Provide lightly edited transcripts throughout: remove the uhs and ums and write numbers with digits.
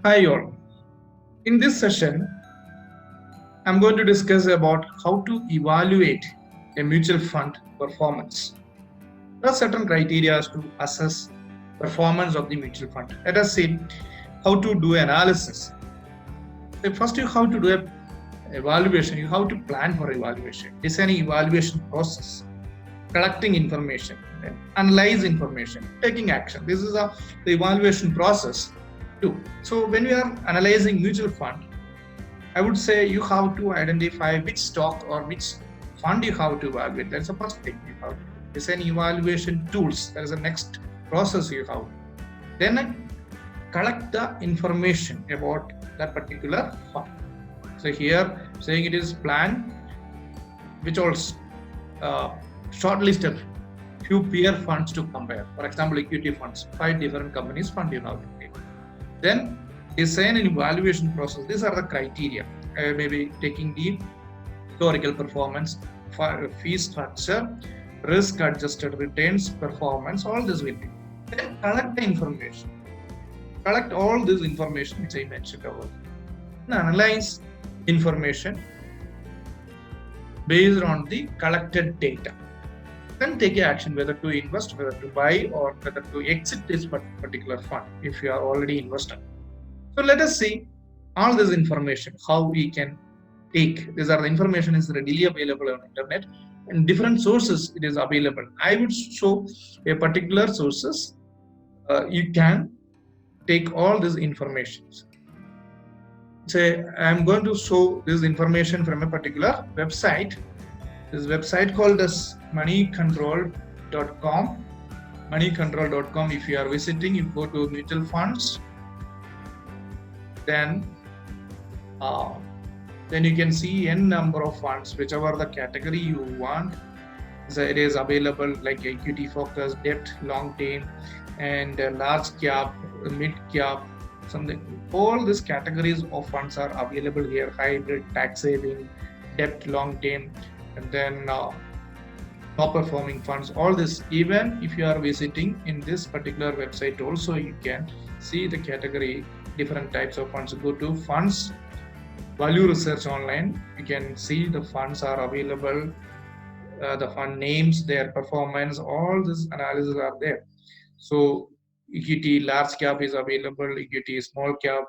Hi all. In this session, I'm going to discuss about how to evaluate a mutual fund performance. There are certain criteria to assess performance of the mutual fund. Let us see how to do analysis. First, you have to do a evaluation. You have to plan for evaluation, designing evaluation process, collecting information, then analyze information, taking action. This is the evaluation process too. So when we are analyzing mutual fund, I would say you have to identify which stock or which fund you have to evaluate. That's the first thing you have to do. Design evaluation tools. That is the next process you have. Then collect the information about that particular fund. So here saying it is plan, which also shortlisted few peer funds to compare. For example, equity funds, 5 different companies fund you have to take. Then design an evaluation process. These are the criteria. Maybe taking the historical performance, fee structure, risk adjusted returns, performance, all this will be. Then collect the information. Collect all this information which I mentioned over. And analyze information based on the collected data. Then take action whether to invest, whether to buy, or whether to exit this particular fund if you are already invested. So let us see all this information, how we can take. These are the information is readily available on internet and different sources it is available. I would show a particular sources. You can take all this information. Say I'm going to show this information from a particular website. This website called as moneycontrol.com. Moneycontrol.com. If you are visiting, you go to mutual funds. Then you can see n number of funds, whichever the category you want. So it is available like equity focus, debt, long term, and large cap, mid cap, something. All these categories of funds are available here: hybrid, tax saving, debt, long term, and then top performing funds. All this, even if you are visiting in this particular website, also you can see the category, different types of funds. Go to funds value research online. You can see the funds are available, the fund names, their performance, all this analysis are there. So equity large cap is available, equity small cap,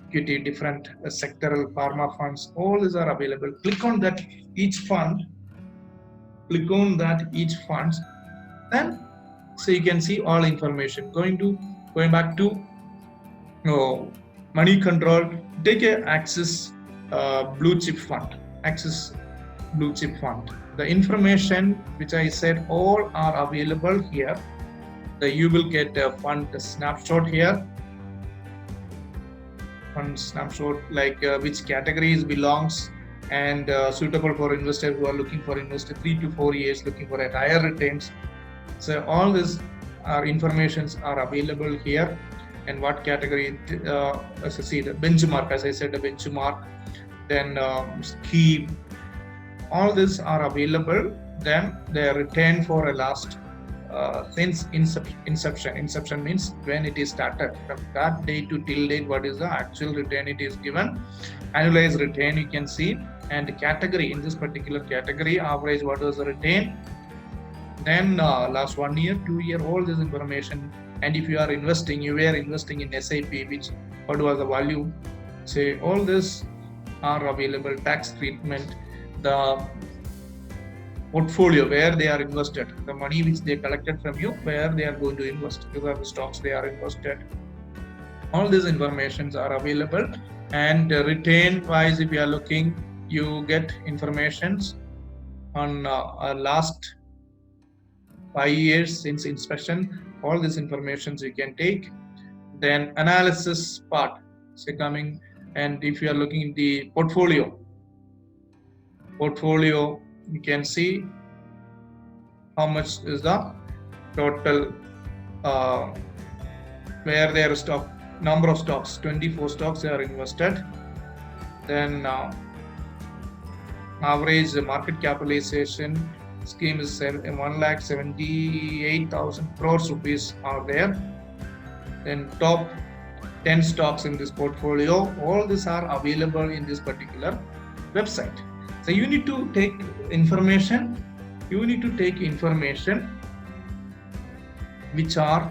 equity different sectoral pharma funds, all these are available. Click on that each fund, then so you can see all information. Going back to money control, take a Axis blue chip fund. The information which I said all are available here. You will get a fund snapshot here. Fund snapshot like which categories belongs and suitable for investors who are looking for investor 3 to 4 years, looking for a higher returns. So all these informations are available here. And what category, as I see the benchmark, as I said, the benchmark, then scheme, all these are available. Then they are retained for a last since inception. Inception means when it is started, from that day to till date, what is the actual return it is given. Annualized return you can see, and category, in this particular category, average what was the return, then last 1 year, 2 year, all this information. And if you are investing, you were investing in SIP, which what was the value, say all this are available. Tax treatment, the portfolio where they are invested, the money which they collected from you, where they are going to invest, these are the stocks they are invested. All these informations are available. And return wise, if you are looking, you get informations on last 5 years since inspection. All these informations you can take. Then analysis part, say coming, and if you are looking in the portfolio, you can see how much is the total, where their stock number of stocks, 24 stocks they are invested. Then average market capitalization scheme is 1,78,000 crores rupees are there. Then top 10 stocks in this portfolio. All these are available in this particular website. So you need to take information. You need to take information which are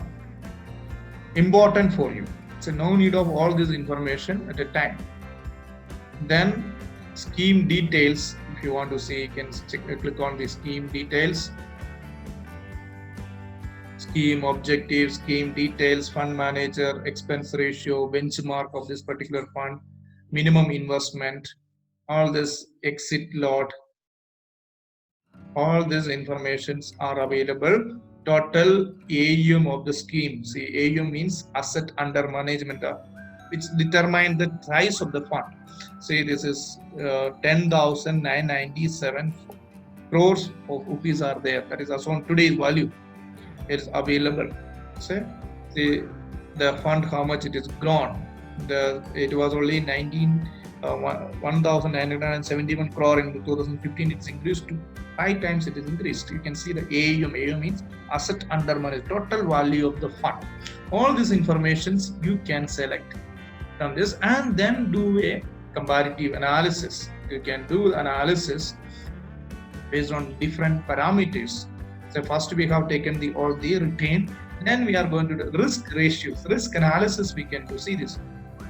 important for you. So no need of all this information at a time. Then scheme details. If you want to see, you can click on the scheme details. Scheme objectives, scheme details, fund manager, expense ratio, benchmark of this particular fund, minimum investment, all this exit lot, all these informations are available. Total AUM of the scheme. See, AUM means asset under management, which determine the price of the fund. See, this is 10,997 crores of rupees are there. That is also on today's value. It is available. See, the fund, how much it is grown. It was only 1,971 crore in 2015. It's increased to 5 times. It is increased. You can see the AUM. AUM means asset under management, total value of the fund. All these informations you can select from this and then do a comparative analysis. You can do analysis based on different parameters. So first we have taken all the retain. Then we are going to do risk ratios. Risk analysis we can do. See this.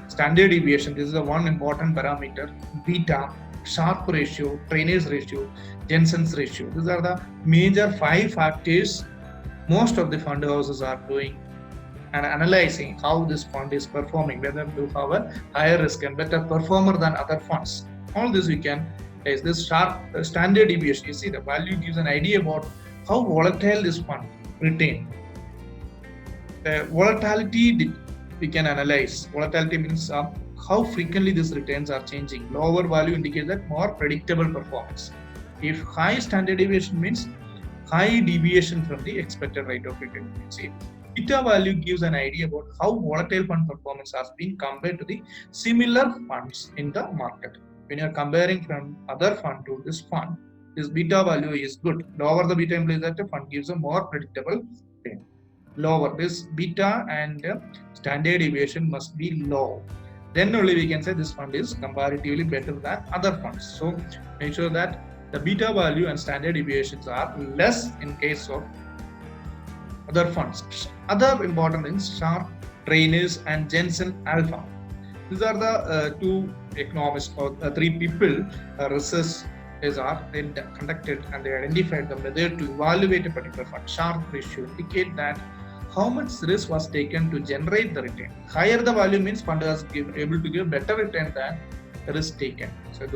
Standard deviation, this is the one important parameter. Beta, Sharpe ratio, Trainer's ratio, Jensen's ratio. These are the major 5 factors most of the fund houses are doing and analyzing how this fund is performing, whether to have a higher risk and better performer than other funds. All this we can is this Sharpe standard deviation. You see the value gives an idea about how volatile this fund retain. The volatility we can analyze. Volatility means how frequently these returns are changing. Lower value indicates that more predictable performance. If high standard deviation means high deviation from the expected rate of return. See, beta value gives an idea about how volatile fund performance has been compared to the similar funds in the market. When you are comparing from other fund to this fund, this beta value is good. Lower the beta implies that the fund gives a more predictable return. Lower this beta and standard deviation must be low. Then only we can say this fund is comparatively better than other funds. So make sure that the beta value and standard deviations are less in case of other funds. Other important things, Sharpe, Trainers and Jensen Alpha. These are the 2 economists or 3 people research they conducted and they identified the method to evaluate a particular fund. Sharpe ratio indicate that how much risk was taken to generate the return. Higher the value means fund was able to give better return than the risk taken. So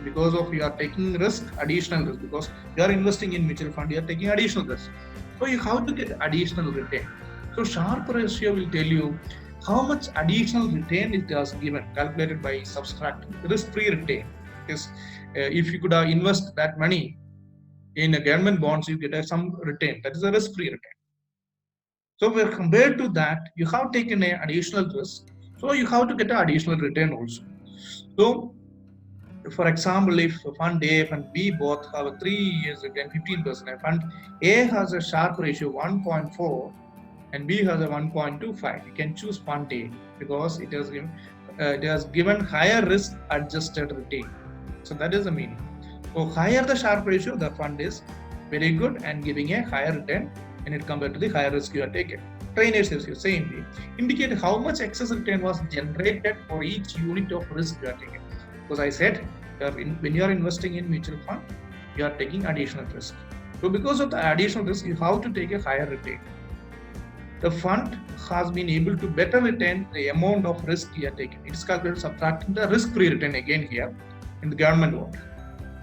because of you are taking risk, additional risk, because you are investing in mutual fund, you are taking additional risk. So you have to get additional return. So Sharpe ratio will tell you how much additional return it has given, calculated by subtracting risk-free return. Because if you could invest that money in a government bonds, you get some return. That is a risk-free return. So where compared to that, you have taken an additional risk. So you have to get an additional return also. So for example, if fund A and B both have a 3 years return 15%, fund A has a Sharpe ratio 1.4 and B has a 1.25. You can choose fund A because it has given higher risk adjusted return. So that is the meaning. So higher the Sharpe ratio, the fund is very good and giving a higher return when it compared to the higher risk you are taking. Trainers ratio, same way, indicate how much excess return was generated for each unit of risk you are taking. Because I said, when you are investing in mutual fund, you are taking additional risk. So because of the additional risk, you have to take a higher return. The fund has been able to better retain the amount of risk you are taking. It is calculated subtracting the risk-free return again here in the government bond.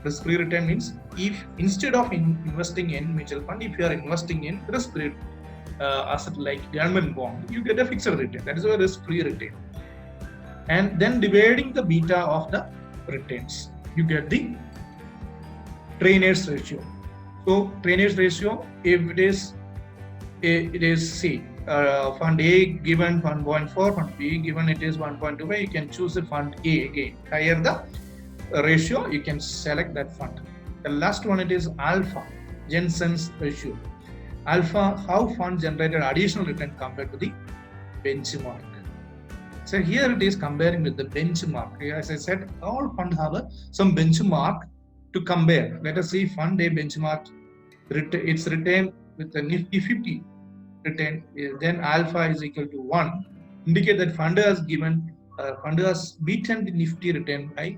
Risk-free return means if instead of investing in mutual fund, if you are investing in risk-free asset like government bond, you get a fixed return. That is a risk-free return. And then dividing the beta of the returns, you get the Trainers ratio. So Trainers ratio, if it is C, fund A given 1.4, fund B given it is 1.25, you can choose the fund A again. Higher the ratio, you can select that fund. The last one, it is Alpha, Jensen's ratio. Alpha, how fund generated additional return compared to the benchmark. So here it is comparing with the benchmark. As I said, all funds have some benchmark to compare. Let us see fund A benchmark. It's retained with the Nifty 50 return. Then alpha is equal to 1. Indicate that fund has beaten the Nifty return by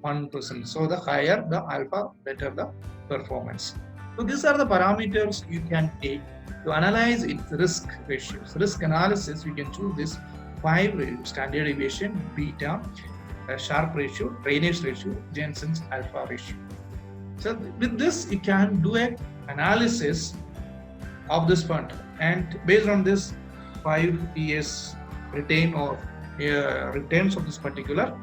1%. So the higher the alpha, better the performance. So these are the parameters you can take to analyze its risk ratios. Risk analysis, you can choose this 5 standard deviation, beta, Sharpe ratio, drainage ratio, Jensen's alpha ratio. So with this, you can do an analysis of this fund, and based on this 5 years retain or returns of this particular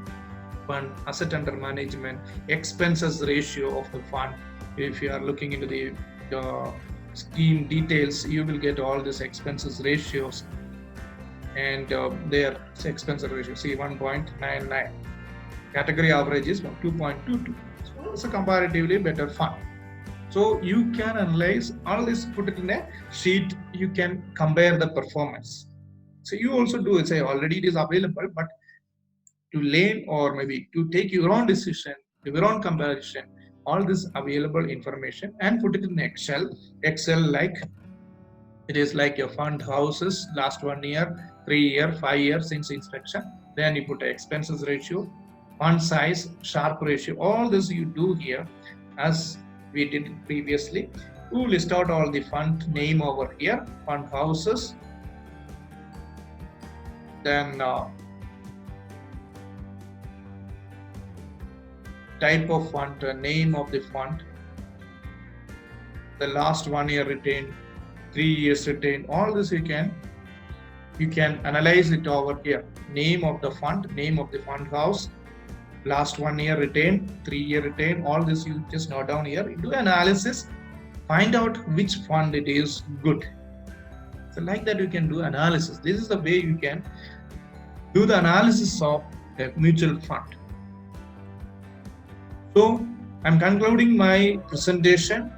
fund, asset under management, expenses ratio of the fund. If you are looking into the scheme details, you will get all these expenses ratios, and their expense ratio, see 1.99, category average is 2.22. So it's a comparatively better fund. So you can analyze all this, put it in a sheet, you can compare the performance. So you also do it, say already it is available, but to learn or maybe to take your own decision, your own comparison, all this available information, and put it in Excel like it is like your fund houses last 1 year, 3 year, 5 years since inspection. Then you put a expenses ratio, fund size, Sharpe ratio, all this you do here as we did previously. You list out all the fund name over here, fund houses, then type of fund, name of the fund, the last 1 year retained, 3 years retained, all this you can analyze it over here. Name of the fund, name of the fund house, last 1 year retained, 3 year retained, all this you just note down here. Do analysis, find out which fund it is good. So like that you can do analysis. This is the way you can do the analysis of a mutual fund. So I'm concluding my presentation.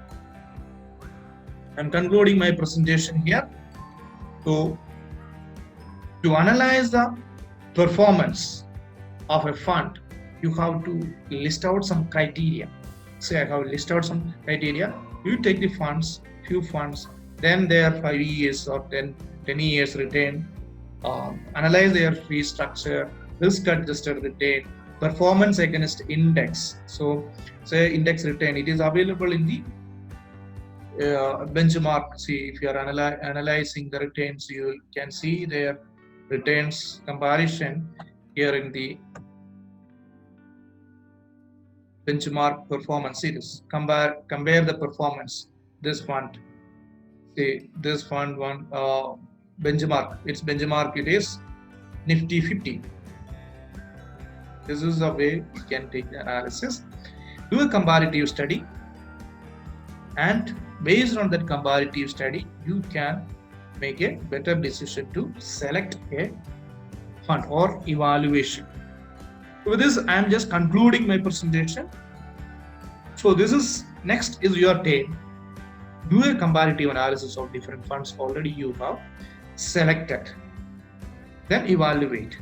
Here. So to analyze the performance of a fund, you have to list out some criteria. Say I have listed out some criteria. You take the funds, few funds, then their 5 years or 10 years retain, analyze their fee structure, risk adjusted retain, performance against index. So say index retain, it is available in the benchmark. See, if you are analyzing the returns, you can see their returns comparison here in the benchmark performance series. Compare the performance. This fund, see this fund one benchmark. Its benchmark it is Nifty 50. This is the way you can take the analysis. Do a comparative study, and based on that comparative study, you can make a better decision to select a fund or evaluation. With this, I am just concluding my presentation. So this is next is your turn. Do a comparative analysis of different funds already you have selected. Then evaluate.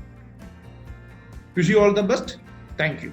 Wish you all the best. Thank you.